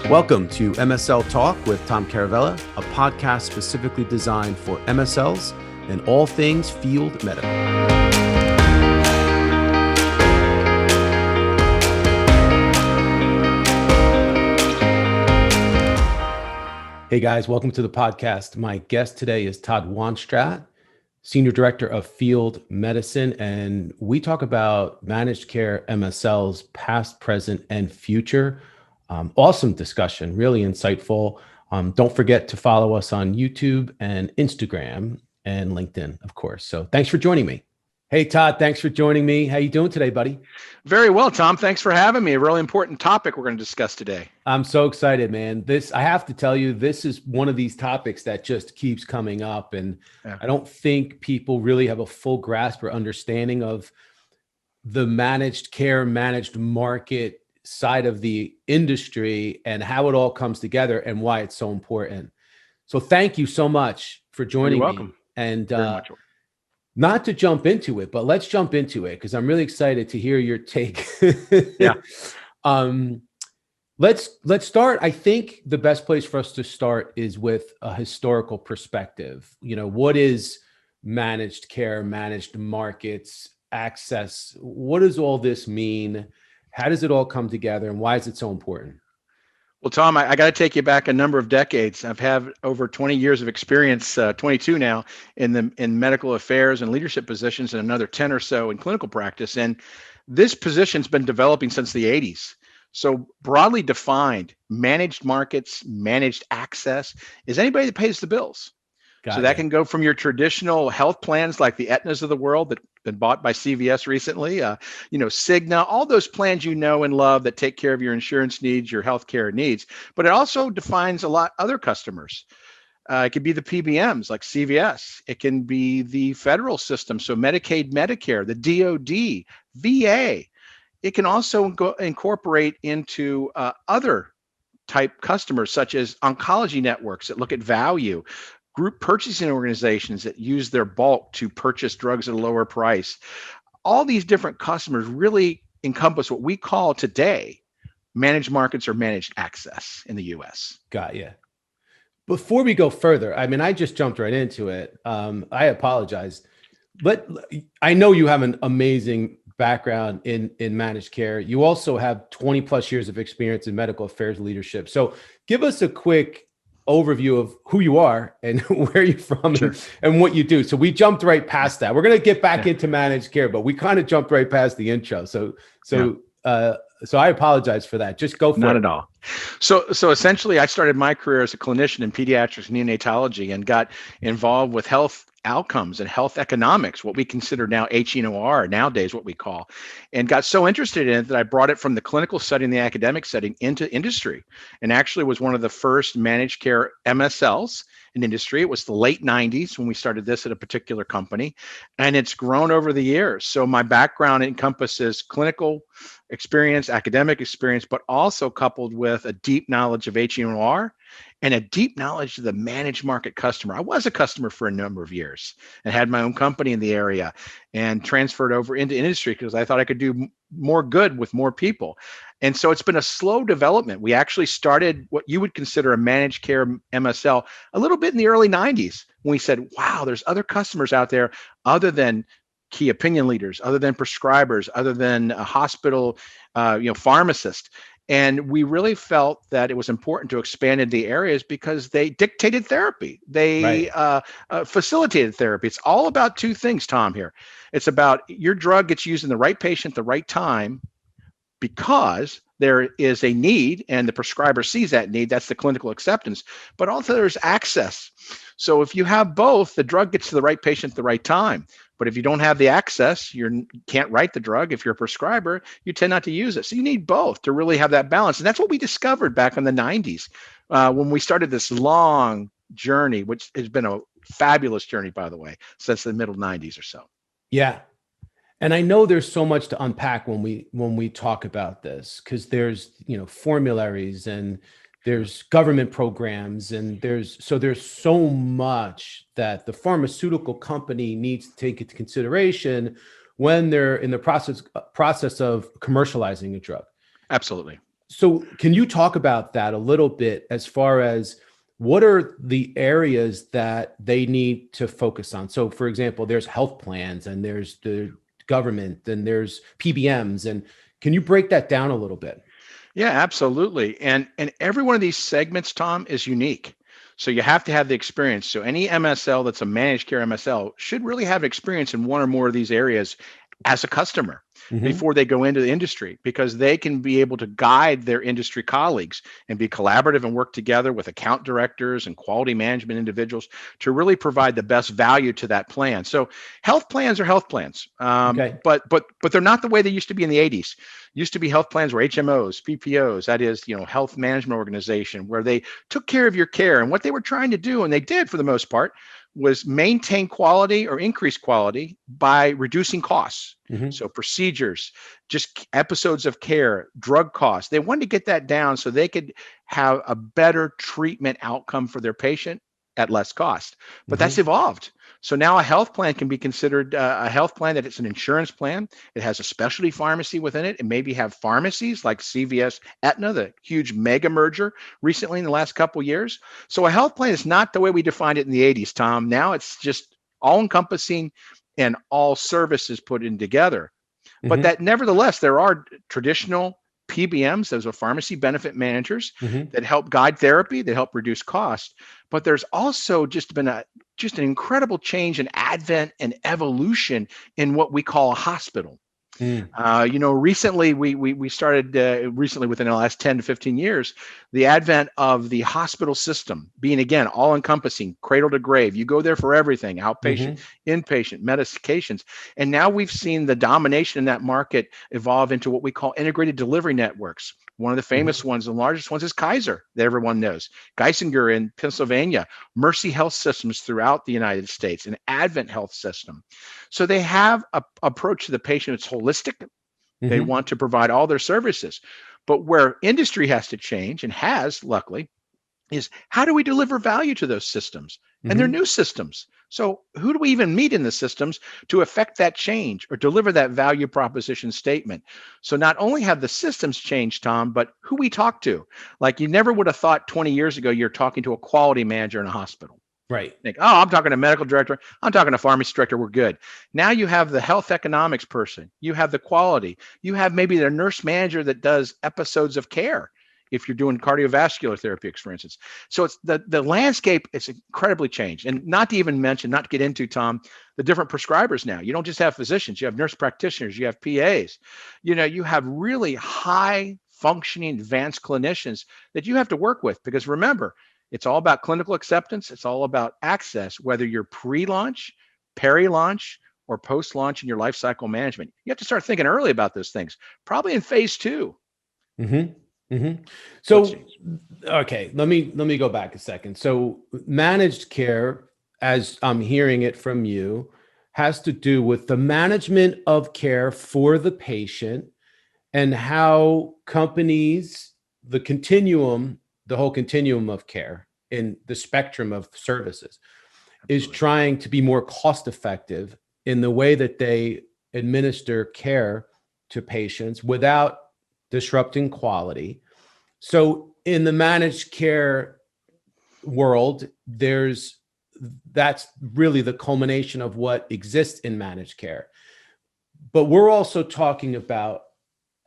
Welcome to MSL Talk with Tom Caravela, a podcast specifically designed for MSLs and all things field medical. Hey guys, welcome to the podcast. My guest today is Todd Wanstrat, Senior Director of Field Medicine, and we talk about managed care MSLs, past, present, and future. Awesome discussion, really insightful. Don't forget to follow us on YouTube and Instagram and LinkedIn, of course. So thanks for joining me. Hey, Todd, thanks for joining me. How you doing today, buddy? Very well, Tom. Thanks for having me. A really important topic we're going to discuss today. I'm so excited, man. I have to tell you, this is one of these topics that just keeps coming up. And I don't think people really have a full grasp or understanding of the managed care, managed market side of the industry and how it all comes together and why it's so important. So thank you so much for joining me. You're welcome. And not to jump into it, but let's jump into it because I'm really excited to hear your take. Yeah. Let's start. I think the best place for us to start is with a historical perspective. You know, what is managed care, managed markets, access? What does all this mean? How does it all come together and why is it so important? Well, Tom, I got to take you back a number of decades. I've had over 20 years of experience, 22 now, in medical affairs and leadership positions, and another 10 or so in clinical practice. And this position's been developing since the 80s. So broadly defined, managed markets, managed access is anybody that pays the bills. So that can go from your traditional health plans like the Aetnas of the world that have been bought by CVS recently, Cigna, all those plans you know and love that take care of your insurance needs, your healthcare needs. But it also defines a lot other customers. It could be the PBMs like CVS. It can be the federal system, so Medicaid, Medicare, the DOD, VA. It can also incorporate into other type customers such as oncology networks that look at value, group purchasing organizations that use their bulk to purchase drugs at a lower price. All these different customers really encompass what we call today managed markets or managed access in the US. Got you. Before we go further, I mean, I just jumped right into it. I apologize, but I know you have an amazing background in managed care. You also have 20 plus years of experience in medical affairs leadership. So give us a quick overview of who you are and where you're from. Sure. and what you do. So we jumped right past that. We're going to get back into managed care, but we kind of jumped right past the intro. So I apologize for that. Just go for it. Not at all. So essentially I started my career as a clinician in pediatrics and neonatology and got involved with health outcomes and health economics, what we consider now HEOR, nowadays what we call, and got so interested in it that I brought it from the clinical setting, the academic setting into industry, and actually was one of the first managed care MSLs in industry. It was the late 90s when we started this at a particular company, and it's grown over the years. So my background encompasses clinical experience, academic experience, but also coupled with a deep knowledge of HEOR and a deep knowledge of the managed market customer. I was a customer for a number of years and had my own company in the area and transferred over into industry because I thought I could do more good with more people. And so it's been a slow development. We actually started what you would consider a managed care MSL a little bit in the early 90s when we said, wow, there's other customers out there other than key opinion leaders, other than prescribers, other than a hospital, pharmacist. And we really felt that it was important to expand into the areas because they dictated therapy. They facilitated therapy. It's all about two things, Tom, here. It's about your drug gets used in the right patient, the right time, because there is a need and the prescriber sees that need. That's the clinical acceptance. But also there's access. So if you have both, the drug gets to the right patient at the right time. But if you don't have the access, you can't write the drug. If you're a prescriber, you tend not to use it. So you need both to really have that balance. And that's what we discovered back in the 90s when we started this long journey, which has been a fabulous journey, by the way, since the middle 90s or so. Yeah. And I know there's so much to unpack when we talk about this, because there's, formularies and there's government programs and there's so much that the pharmaceutical company needs to take into consideration when they're in the process of commercializing a drug. Absolutely. So can you talk about that a little bit as far as what are the areas that they need to focus on? So for example, there's health plans and there's the government and there's PBMs. And can you break that down a little bit? Yeah, absolutely. And every one of these segments, Tom, is unique. So you have to have the experience. So any MSL that's a managed care MSL should really have experience in one or more of these areas as a customer Hmm. before they go into the industry, because they can be able to guide their industry colleagues and be collaborative and work together with account directors and quality management individuals to really provide the best value to that plan. So health plans are health plans, Okay. but they're not the way they used to be in the 80s. Used to be health plans were HMOs, PPOs, that is, health management organization, where they took care of your care. And what they were trying to do, and they did for the most part, was maintain quality or increase quality by reducing costs. Hmm. So procedures, just episodes of care, drug costs. They wanted to get that down so they could have a better treatment outcome for their patient at less cost. But that's Hmm. evolved. So now a health plan can be considered a health plan that it's an insurance plan. It has a specialty pharmacy within it. And maybe have pharmacies like CVS, Aetna, the huge mega merger recently in the last couple of years. So a health plan is not the way we defined it in the 80s, Tom. Now it's just all encompassing and all services put in together. But Hmm. that nevertheless, there are traditional PBMs, those are pharmacy benefit managers Hmm. that help guide therapy, that help reduce cost. But there's also just been just an incredible change and advent and evolution in what we call a hospital. Mm. Recently we started recently within the last 10 to 15 years, the advent of the hospital system being again all encompassing, cradle to grave. You go there for everything, outpatient, Hmm. inpatient, medications. And now we've seen the domination in that market evolve into what we call integrated delivery networks. One of the famous Hmm. ones, the largest ones, is Kaiser, that everyone knows. Geisinger in Pennsylvania, Mercy Health Systems throughout the United States, and Advent Health System. So they have a approach to the patient. It's holistic. They Hmm. want to provide all their services. But where industry has to change, and has luckily, is how do we deliver value to those systems? And they're Hmm. new systems. So who do we even meet in the systems to affect that change or deliver that value proposition statement? So not only have the systems changed, Tom, but who we talk to. Like you never would have thought 20 years ago you're talking to a quality manager in a hospital. Right. Think, oh, I'm talking to medical director. I'm talking to pharmacy director. We're good. Now you have the health economics person. You have the quality. You have maybe the nurse manager that does episodes of care if you're doing cardiovascular therapeutics, for instance. So it's the landscape is incredibly changed. And not to even mention, not to get into, Tom, the different prescribers now. You don't just have physicians, you have nurse practitioners, you have PAs. You have really high functioning advanced clinicians that you have to work with, because remember, it's all about clinical acceptance. It's all about access, whether you're pre-launch, peri-launch, or post-launch in your life cycle management. You have to start thinking early about those things, probably in phase two. Hmm. Hmm. What's So, okay, let me go back a second. So, managed care, as I'm hearing it from you, has to do with the management of care for the patient and how companies, the continuum, the whole continuum of care in the spectrum of services, is absolutely? trying to be more cost effective in the way that they administer care to patients without disrupting quality. So in the managed care world, that's really the culmination of what exists in managed care. But we're also talking about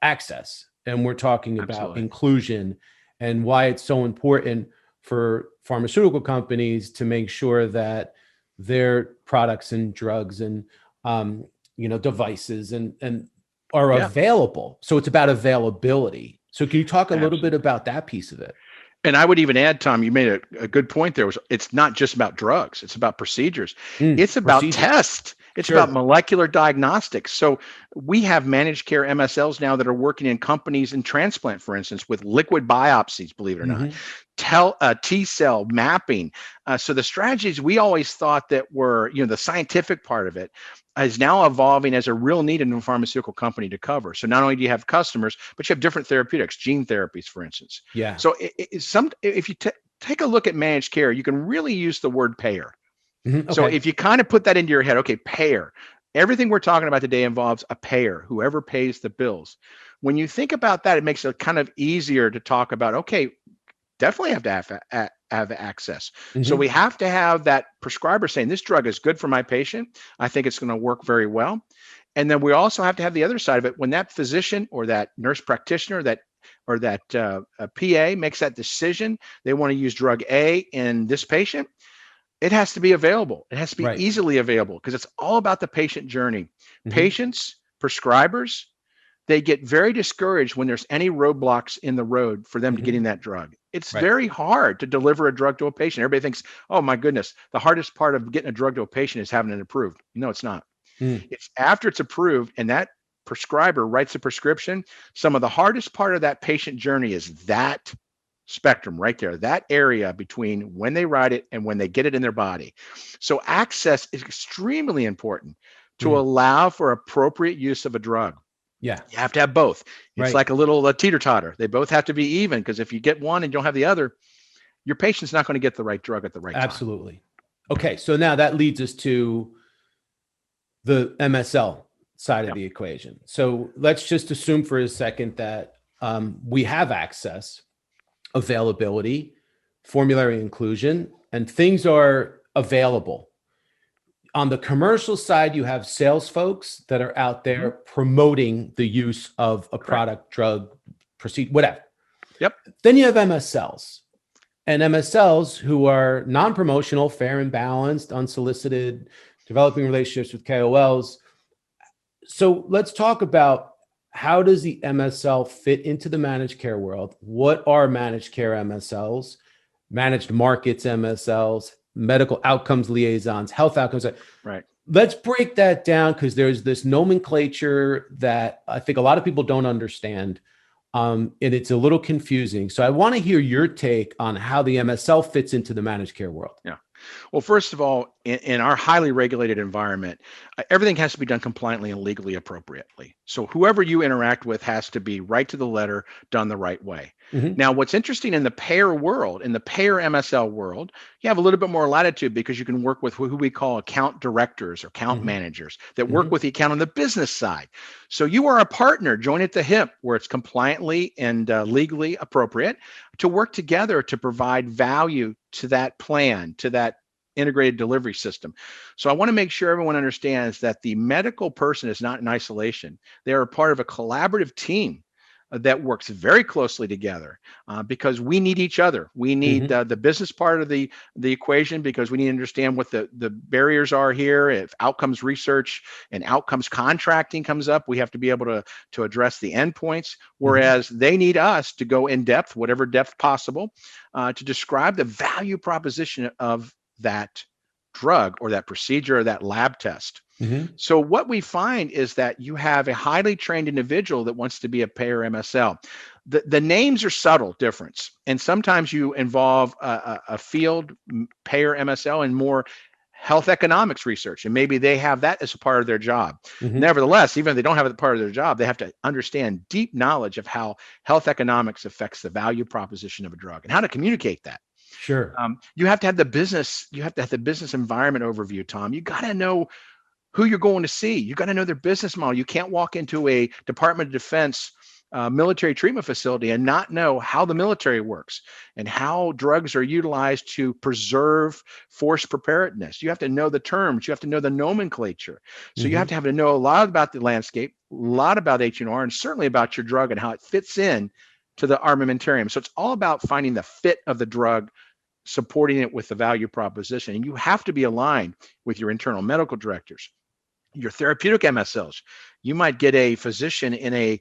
access and we're talking about Absolutely. inclusion and why it's so important for pharmaceutical companies to make sure that their products and drugs and devices and are Yeah, available. So it's about availability. So can you talk a little bit absolutely. about that piece of it? And I would even add, Tom, you made a good point there. It's not just about drugs, it's about procedures, it's about Procedures. tests, it's about Sure. molecular diagnostics. So we have managed care MSLs now that are working in companies in transplant, for instance, with liquid biopsies, believe it or not, Hmm. T cell mapping. So the strategies we always thought that were, the scientific part of it is now evolving as a real need in a pharmaceutical company to cover. So not only do you have customers, but you have different therapeutics, gene therapies, for instance. Yeah. So if you take a look at managed care, you can really use the word payer. So Okay. if you kind of put that into your head, okay, payer. Everything we're talking about today involves a payer, whoever pays the bills. When you think about that, it makes it kind of easier to talk about, okay, definitely have to have access. So Mhm. we have to have that prescriber saying this drug is good for my patient. I think it's going to work very well. And then we also have to have the other side of it. When that physician or that nurse practitioner or that PA makes that decision, they want to use drug A in this patient, it has to be available. It has to be Right. easily available because it's all about the patient journey. Mhm. Patients, prescribers, they get very discouraged when there's any roadblocks in the road for them to Mhm. getting that drug. It's Right. very hard to deliver a drug to a patient. Everybody thinks, oh my goodness, the hardest part of getting a drug to a patient is having it approved. No, it's not. Mm. It's after it's approved and that prescriber writes a prescription. Some of the hardest part of that patient journey is that spectrum right there, that area between when they write it and when they get it in their body. So access is extremely important to Mm. allow for appropriate use of a drug. Yeah. You have to have both. It's Right. like a little teeter-totter. They both have to be even because if you get one and you don't have the other, your patient's not going to get the right drug at the right time. Absolutely. Okay. So now that leads us to the MSL side of Yeah. the equation. So let's just assume for a second that we have access, availability, formulary inclusion, and things are available. On the commercial side, you have sales folks that are out Mhm. there promoting the use of a Correct. product, drug, procedure, whatever. Yep. Then you have MSLs. And MSLs who are non-promotional, fair and balanced, unsolicited, developing relationships with KOLs. So let's talk about how does the MSL fit into the managed care world? What are managed care MSLs, managed markets MSLs, medical outcomes liaisons, health outcomes? Right. Let's break that down because there's this nomenclature that I think a lot of people don't understand. And it's a little confusing. So I want to hear your take on how the MSL fits into the managed care world. Yeah. Well, first of all, in our highly regulated environment, everything has to be done compliantly and legally appropriately. So whoever you interact with has to be right to the letter, done the right way. Mhm. Now, what's interesting in the payer world, in the payer MSL world, you have a little bit more latitude because you can work with who we call account directors or account Mhm. managers that work Mhm. with the account on the business side. So you are a partner, join at the hip, where it's compliantly and legally appropriate to work together to provide value to that plan, to that integrated delivery system. So I want to make sure everyone understands that the medical person is not in isolation. They are a part of a collaborative team that works very closely together because we need each other. We need Mhm. the business part of the equation because we need to understand what the barriers are here. If outcomes research and outcomes contracting comes up, we have to be able to address the endpoints. Mhm. Whereas they need us to go in depth, whatever depth possible, to describe the value proposition of that drug or that procedure or that lab test. Mhm. So what we find is that you have a highly trained individual that wants to be a payer MSL. The names are subtle difference, and sometimes you involve a field payer MSL and more health economics research, and maybe they have that as a part of their job. Mhm. Nevertheless, even if they don't have it as part of their job, they have to understand deep knowledge of how health economics affects the value proposition of a drug and how to communicate that. Sure. You have to have the business, you have to have the business environment overview, Tom. You got to know who you're going to see. You got to know their business model. You can't walk into a Department of Defense military treatment facility and not know how the military works and how drugs are utilized to preserve force preparedness. You have to know the terms. You have to know the nomenclature. So you Mhm. have to know a lot about the landscape, a lot about H&R, and certainly about your drug and how it fits in to the armamentarium. So it's all about finding the fit of the drug, supporting it with the value proposition. And you have to be aligned with your internal medical directors, your therapeutic MSLs. You might get a physician in a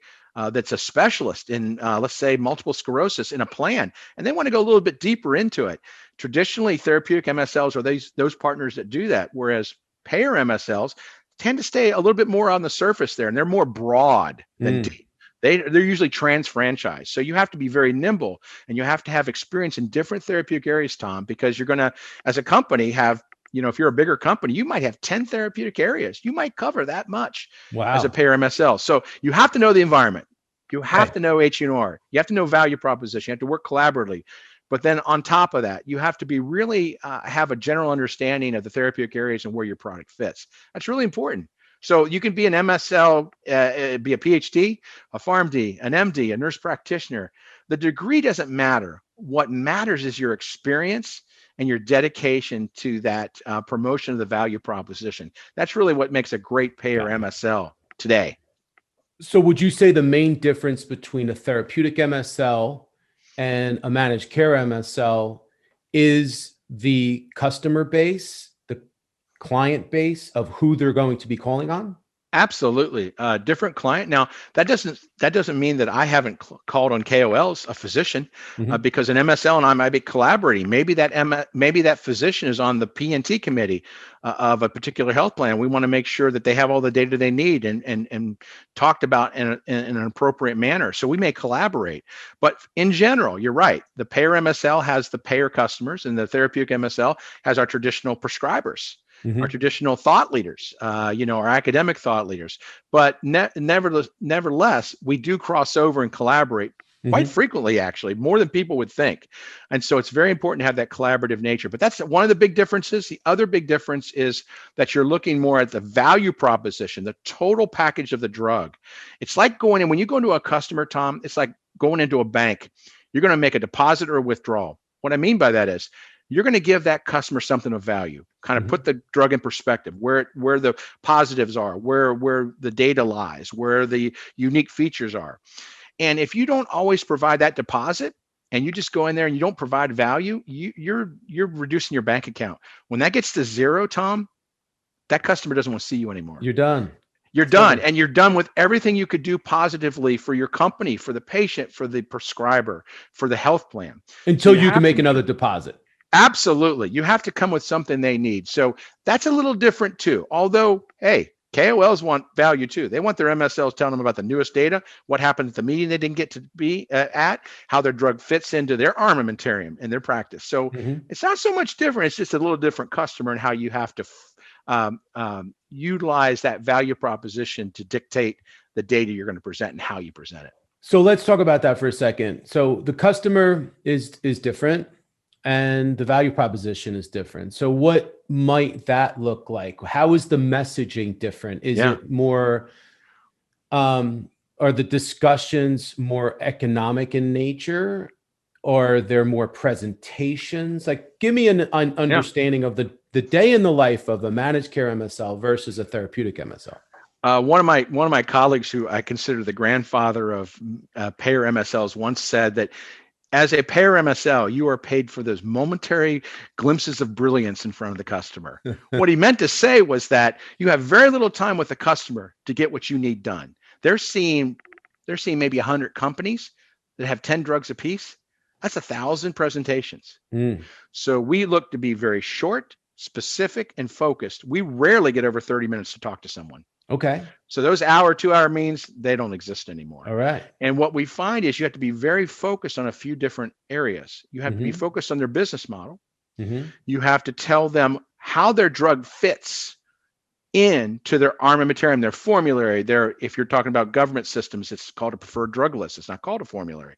that's a specialist in, let's say, multiple sclerosis in a plan, and they want to go a little bit deeper into it. Traditionally, therapeutic MSLs are those partners that do that, whereas payer MSLs tend to stay a little bit more on the surface there, and they're more broad than Mm. deep. They're usually trans-franchised. So you have to be very nimble and you have to have experience in different therapeutic areas, Tom, because you're going to, as a company, have, if you're a bigger company, you might have 10 therapeutic areas. You might cover that much as a Wow. payer MSL. So you have to know the environment. You have Right. to know H&R. You have to know value proposition. You have to work collaboratively. But then on top of that, you have to be really have a general understanding of the therapeutic areas and where your product fits. That's really important. So you can be an MSL, be a PhD, a PharmD, an MD, a nurse practitioner. The degree doesn't matter. What matters is your experience and your dedication to that promotion of the value proposition. That's really what makes a great payer MSL today. So would you say the main difference between a therapeutic MSL and a managed care MSL is the customer base, the client base of who they're going to be calling on? Absolutely, different client. Now that doesn't mean that I haven't called on KOLs, a physician, Mhm. because an MSL and I might be collaborating. Maybe that physician is on the P&T committee of a particular health plan. We want to make sure that they have all the data they need and talked about in an appropriate manner. So we may collaborate. But in general, you're right. The payer MSL has the payer customers, and the therapeutic MSL has our traditional prescribers, our Mhm. traditional thought leaders, our academic thought leaders. But nevertheless, we do cross over and collaborate quite Mhm. frequently, actually, more than people would think. And so it's very important to have that collaborative nature. But that's one of the big differences. The other big difference is that you're looking more at the value proposition, the total package of the drug. It's like going in, when you go into a customer, Tom, it's like going into a bank. You're going to make a deposit or a withdrawal. What I mean by that is, you're going to give that customer something of value, kind of put Mhm. the drug in perspective, where the positives are, where the data lies, where the unique features are. And if you don't always provide that deposit, and you just go in there and you don't provide value, you're reducing your bank account. When that gets to zero, Tom, that customer doesn't want to see you anymore. You're done. You're It's done, done. and you're done with everything you could do positively for your company, for the patient, for the prescriber, for the health plan. So Until you you can have to make make another deposit. Absolutely. You have to come with something they need. So that's a little different too. Although, hey, KOLs want value too. They want their MSLs telling them about the newest data, what happened at the meeting they didn't get to be at, how their drug fits into their armamentarium in their practice. So Mhm. it's not so much different. It's just a little different customer and how you have to utilize that value proposition to dictate the data you're going to present and how you present it. So let's talk about that for a second. So the customer is different and the value proposition is different. So what might that look like? How is the messaging different? Is Yeah. it more are the discussions more economic in nature or they're more presentations? Like give me an Yeah. understanding of the day in the life of a managed care MSL versus a therapeutic MSL. One of my colleagues, who I consider the grandfather of payer MSLs, once said that as a payer MSL, you are paid for those momentary glimpses of brilliance in front of the customer. What he meant to say was that you have very little time with the customer to get what you need done. They're seeing maybe 100 companies that have 10 drugs apiece. That's 1,000 presentations. Mm, So we look to be very short, specific, and focused. We rarely get over 30 minutes to talk to someone. okay. So those hour, 2 hour meetings, they don't exist anymore. All right. And what we find is you have to be very focused on a few different areas. You have to be Mm-hmm. focused on their business model. Mm-hmm. You have to tell them how their drug fits into their armamentarium, their formulary. If you're talking about government systems, it's called a preferred drug list. It's not called a formulary.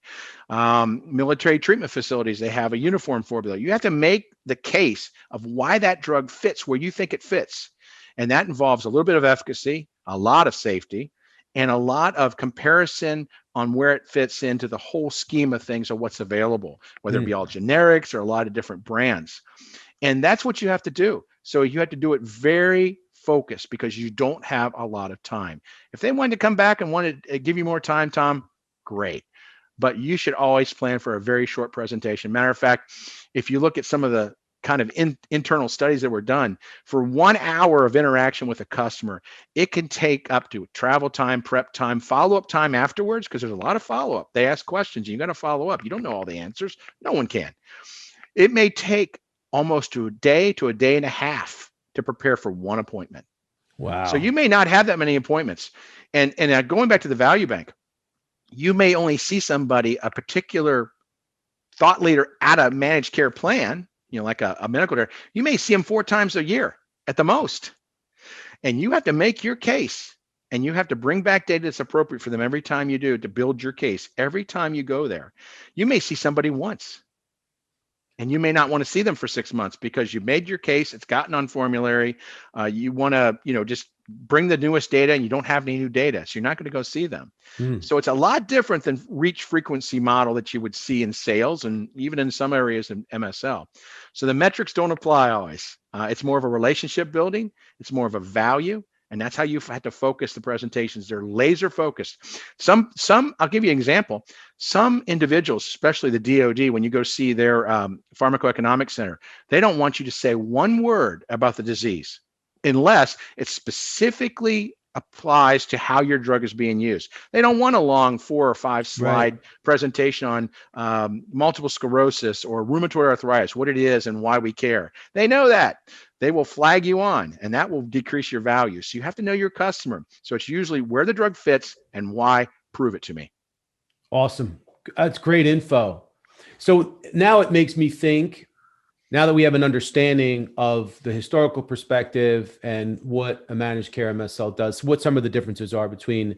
Military treatment facilities, they have a uniform formula. You have to make the case of why that drug fits where you think it fits. And that involves a little bit of efficacy, a lot of safety, and a lot of comparison on where it fits into the whole scheme of things of what's available, whether it be Mm. all generics or a lot of different brands. And that's what you have to do. So you have to do it very focused because you don't have a lot of time. If they wanted to come back and wanted to give you more time, Tom, great. But you should always plan for a very short presentation. Matter of fact, if you look at some of the kind of internal studies that were done, for 1 hour of interaction with a customer, it can take up to travel time, prep time, follow-up time afterwards, because there's a lot of follow-up. They ask questions, you got to follow up. You don't know all the answers. No one can. It may take almost to a day and a half to prepare for one appointment. So Wow. you may not have that many appointments. And going back to the value bank, you may only see somebody, a particular thought leader at a managed care plan, like a medical care, you may see them 4 times a year at the most. And you have to make your case, and you have to bring back data that's appropriate for them every time you do to build your case. Every time you go there, you may see somebody once. and you may not want to see them for 6 months because you made your case, it's gotten on formulary. You want to, just bring the newest data, and you don't have any new data, so you're not going to go see them. So it's a lot different than reach frequency model that you would see in sales and even in some areas in MSL. So the metrics don't apply always. It's more of a relationship building. It's more of a value. And that's how you've had to focus the presentations. They're laser focused. Some, I'll give you an example. Some individuals, especially the DoD, when you go see their pharmacoeconomic center, they don't want you to say one word about the disease unless it specifically applies to how your drug is being used. They don't want a long 4 or 5 slide presentation on multiple sclerosis or rheumatoid arthritis, what it is and why we care. They know that. They will flag you on, and that will decrease your value. So you have to know your customer. So it's usually where the drug fits and why. Prove it to me. Awesome. That's great info. So now it makes me think, now that we have an understanding of the historical perspective and what a managed care MSL does, what some of the differences are between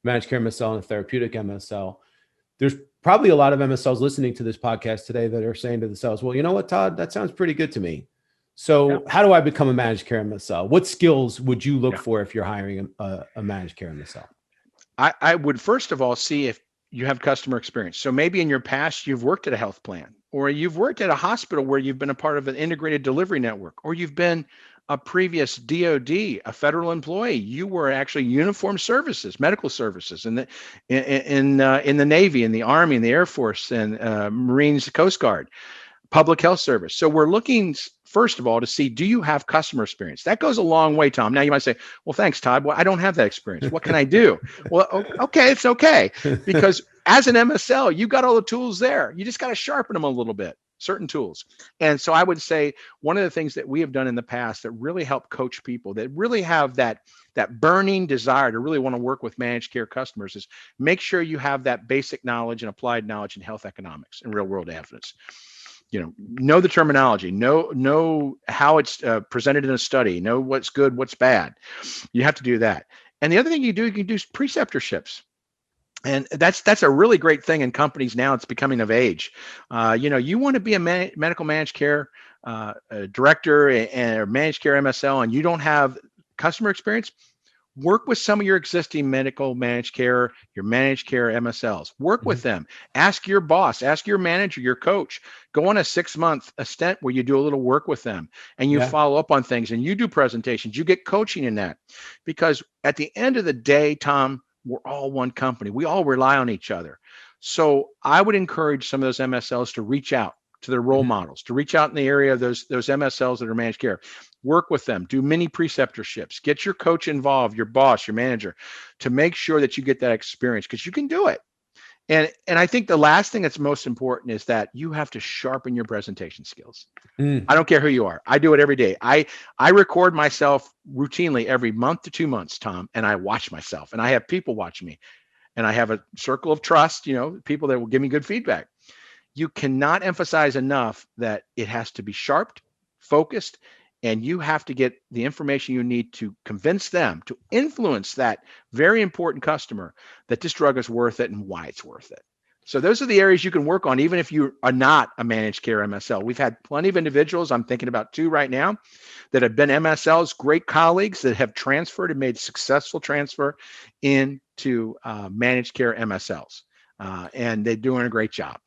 managed care MSL and a therapeutic MSL, there's probably a lot of MSLs listening to this podcast today that are saying to themselves, well, you know what, Todd, that sounds pretty good to me. So how do I become a managed care MSL? What skills would you look for if you're hiring a managed care MSL? I would first of all see if you have customer experience. So maybe in your past, you've worked at a health plan, or you've worked at a hospital where you've been a part of an integrated delivery network, or you've been a previous DoD, a federal employee. You were actually uniformed services, medical services in the Navy, in the Army, in the Air Force, and Marines, Coast Guard, public health service. So we're looking, first of all, to see, do you have customer experience? That goes a long way, Tom. Now you might say, well, thanks, Todd. Well, I don't have that experience. What can I do? Well, okay, it's okay. Because as an MSL, you got all the tools there. You just got to sharpen them a little bit, certain tools. And so I would say one of the things that we have done in the past that really help coach people that really have that burning desire to really want to work with managed care customers is make sure you have that basic knowledge and applied knowledge in health economics and real world evidence. Know the terminology, know how it's presented in a study, know what's good, what's bad. You have to do that. And the other thing you can do preceptorships. And that's a really great thing in companies now. It's becoming of age. You want to be a medical managed care director or managed care MSL, and you don't have customer experience. Work with some of your existing medical managed care, your managed care MSLs. Work with them. Ask your boss, ask your manager, your coach. Go on a 6-month stint where you do a little work with them and you follow up on things and you do presentations. You get coaching in that. Because at the end of the day, Tom, we're all one company. We all rely on each other. So I would encourage some of those MSLs to reach out to their role models, to reach out in the area of those MSLs that are managed care. Work with them, do mini preceptorships, get your coach involved, your boss, your manager, to make sure that you get that experience, because you can do it. And I think the last thing that's most important is that you have to sharpen your presentation skills. I don't care who you are. I do it every day. I record myself routinely every month to 2 months, Tom, and I watch myself, and I have people watch me, and I have a circle of trust, people that will give me good feedback. You cannot emphasize enough that it has to be sharp, focused, and you have to get the information you need to convince them, to influence that very important customer that this drug is worth it and why it's worth it. So those are the areas you can work on, even if you are not a managed care MSL. We've had plenty of individuals, I'm thinking about 2 right now, that have been MSLs, great colleagues that have transferred and made successful transfer into managed care MSLs. And they're doing a great job.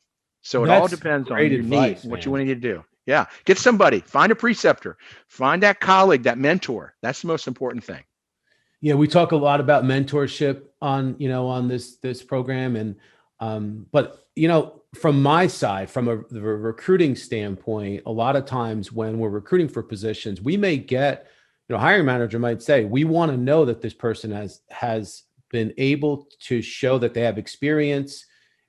So it all depends on your needs, what you want to do. Yeah. Get somebody, find a preceptor, find that colleague, that mentor. That's the most important thing. Yeah. We talk a lot about mentorship on this program. And, but from my side, from the recruiting standpoint, a lot of times when we're recruiting for positions, we may get, hiring manager might say, we want to know that this person has been able to show that they have experience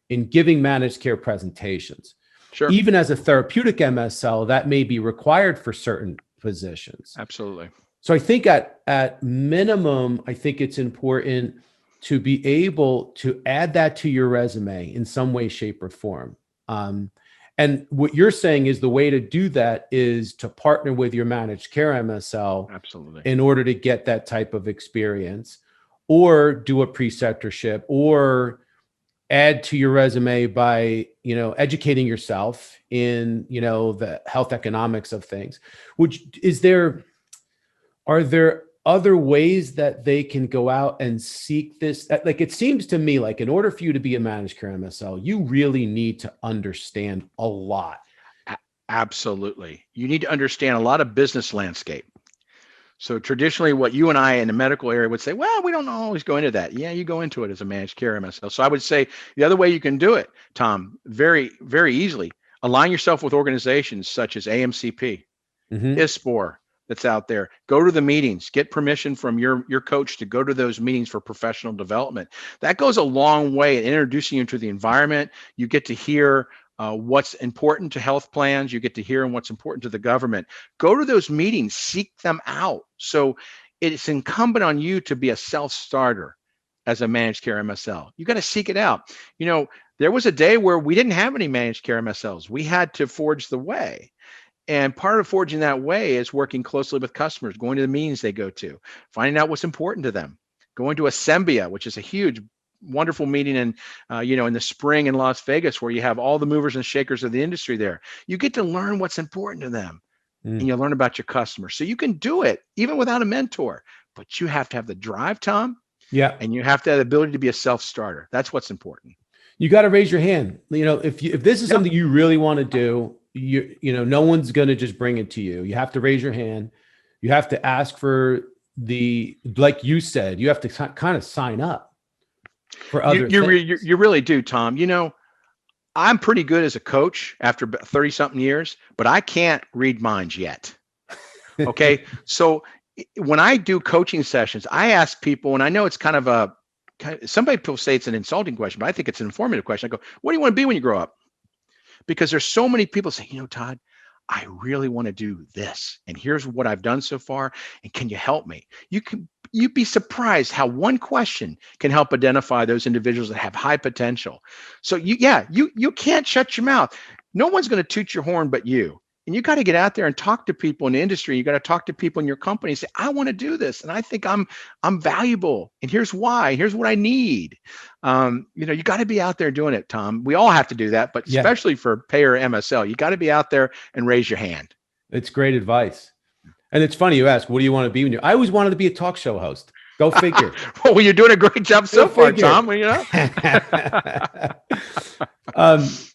in giving managed care presentations. Sure. Even as a therapeutic MSL, that may be required for certain positions. Absolutely. So I think at minimum, I think it's important to be able to add that to your resume in some way, shape, or form. And what you're saying is the way to do that is to partner with your managed care MSL. Absolutely. In order to get that type of experience, or do a preceptorship, or add to your resume by, educating yourself in, the health economics of things. Are there other ways that they can go out and seek this? Like, it seems to me like in order for you to be a managed care MSL, you really need to understand a lot. Absolutely. You need to understand a lot of business landscape. So traditionally, what you and I in the medical area would say, well, we don't always go into that. Yeah, you go into it as a managed care MSL. So I would say the other way you can do it, Tom, very, very easily, align yourself with organizations such as AMCP, Mm-hmm. ISPOR that's out there. Go to the meetings, get permission from your coach to go to those meetings for professional development. That goes a long way in introducing you to the environment. You get to hear what's important to health plans. You get to hear what's important to the government. Go to those meetings, seek them out. So it's incumbent on you to be a self-starter as a managed care MSL. You got to seek it out. There was a day where we didn't have any managed care MSLs. We had to forge the way. And part of forging that way is working closely with customers, going to the meetings they go to, finding out what's important to them, going to Assembia, which is a huge, wonderful meeting in the spring in Las Vegas, where you have all the movers and shakers of the industry there. You get to learn what's important to them, and you learn about your customers. So you can do it even without a mentor, but you have to have the drive, Tom. Yeah. And you have to have the ability to be a self-starter. That's what's important. You got to raise your hand. If this is something you really want to do, no one's going to just bring it to you. You have to raise your hand. You have to ask for like you said, you have to kind of sign up for other things. You really do, Tom. I'm pretty good as a coach after 30 something years, but I can't read minds yet. Okay. So when I do coaching sessions, I ask people, and I know it's some people say it's an insulting question, but I think it's an informative question. I go, what do you want to be when you grow up? Because there's so many people say, Todd, I really want to do this. And here's what I've done so far. And can you help me? You'd be surprised how one question can help identify those individuals that have high potential. So you can't shut your mouth. No one's going to toot your horn but you. And you got to get out there and talk to people in the industry. You got to talk to people in your company and say, I want to do this. And I think I'm valuable. And here's why. Here's what I need. You got to be out there doing it, Tom. We all have to do that, but especially for payer MSL, you got to be out there and raise your hand. It's great advice. And it's funny you ask, what do you want to be when I always wanted to be a talk show host. Go figure. Well, you're doing a great job so far, Tom.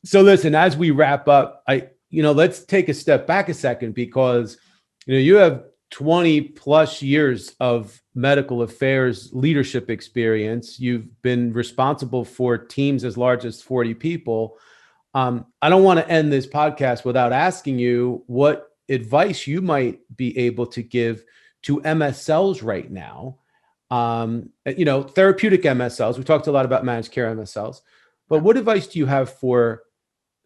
So listen, as we wrap up, let's take a step back a second, because, you have 20 plus years of medical affairs leadership experience. You've been responsible for teams as large as 40 people. I don't want to end this podcast without asking you what advice you might be able to give to MSLs right now. Therapeutic MSLs. We talked a lot about managed care MSLs, but what advice do you have for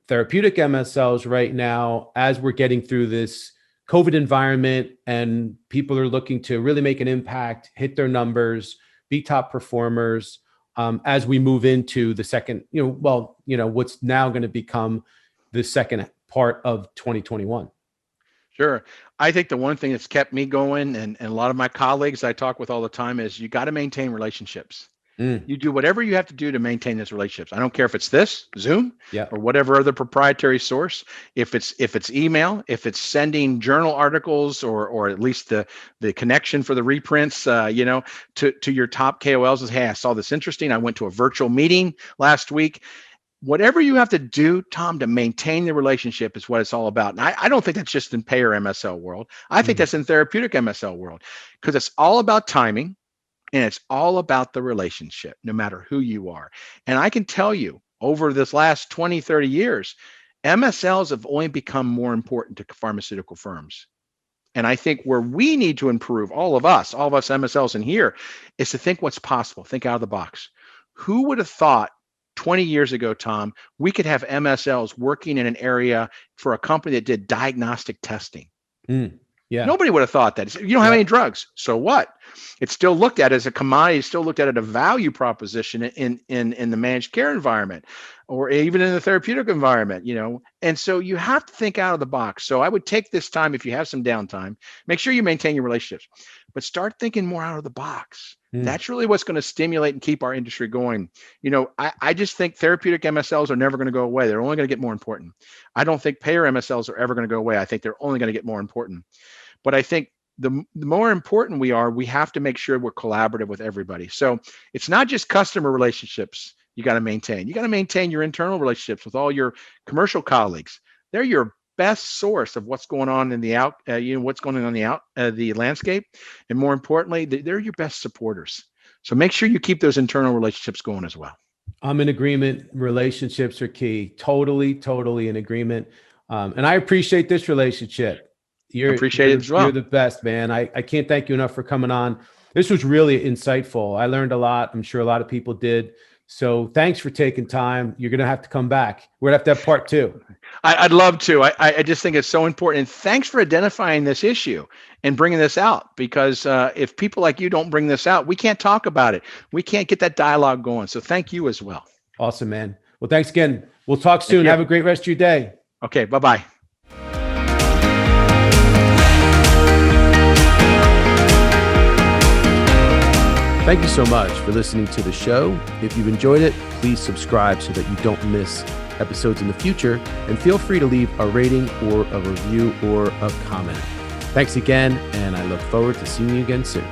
therapeutic MSLs right now as we're getting through this COVID environment and people are looking to really make an impact, hit their numbers, be top performers, as we move into the second, what's now going to become the second part of 2021? Sure. I think the one thing that's kept me going, and a lot of my colleagues I talk with all the time, is you got to maintain relationships. You do whatever you have to do to maintain those relationships. I don't care if it's this Zoom or whatever other proprietary source. If it's email, if it's sending journal articles, or at least the connection for the reprints, to your top KOLs is, hey, I saw this interesting. I went to a virtual meeting last week. Whatever you have to do, Tom, to maintain the relationship is what it's all about. And I don't think that's just in payer MSL world. I think that's in therapeutic MSL world, because it's all about timing. And it's all about the relationship, no matter who you are. And I can tell you, over this last 20, 30 years, MSLs have only become more important to pharmaceutical firms. And I think where we need to improve, all of us MSLs in here, is to think what's possible, think out of the box. Who would have thought 20 years ago, Tom, we could have MSLs working in an area for a company that did diagnostic testing? Yeah. Nobody would have thought that. You don't have any drugs. So what? It's still looked at as a commodity, it's still looked at as a value proposition in the managed care environment, or even in the therapeutic environment, And so you have to think out of the box. So I would take this time, if you have some downtime, make sure you maintain your relationships, but start thinking more out of the box. That's really what's going to stimulate and keep our industry going. I just think therapeutic MSLs are never going to go away. They're only going to get more important. I don't think payer MSLs are ever going to go away. I think they're only going to get more important. But I think the more important we have to make sure we're collaborative with everybody. So it's not just customer relationships you got to maintain. You got to maintain your internal relationships with all your commercial colleagues. They're your best source of what's going on in the what's going on the landscape, and more importantly, they're your best supporters. So make sure you keep those internal relationships going as well. I'm in agreement. Relationships are key. Totally in agreement. And I appreciate this relationship. You're the best, man. I can't thank you enough for coming on. This was really insightful. I learned a lot. I'm sure a lot of people did. So thanks for taking time. You're going to have to come back. We're going to have part 2. I'd love to. I just think it's so important. And thanks for identifying this issue and bringing this out, because if people like you don't bring this out, we can't talk about it. We can't get that dialogue going. So thank you as well. Awesome, man. Well, thanks again. We'll talk soon. Have a great rest of your day. Okay. Bye-bye. Thank you so much for listening to the show. If you've enjoyed it, please subscribe so that you don't miss episodes in the future, and feel free to leave a rating or a review or a comment. Thanks again, and I look forward to seeing you again soon.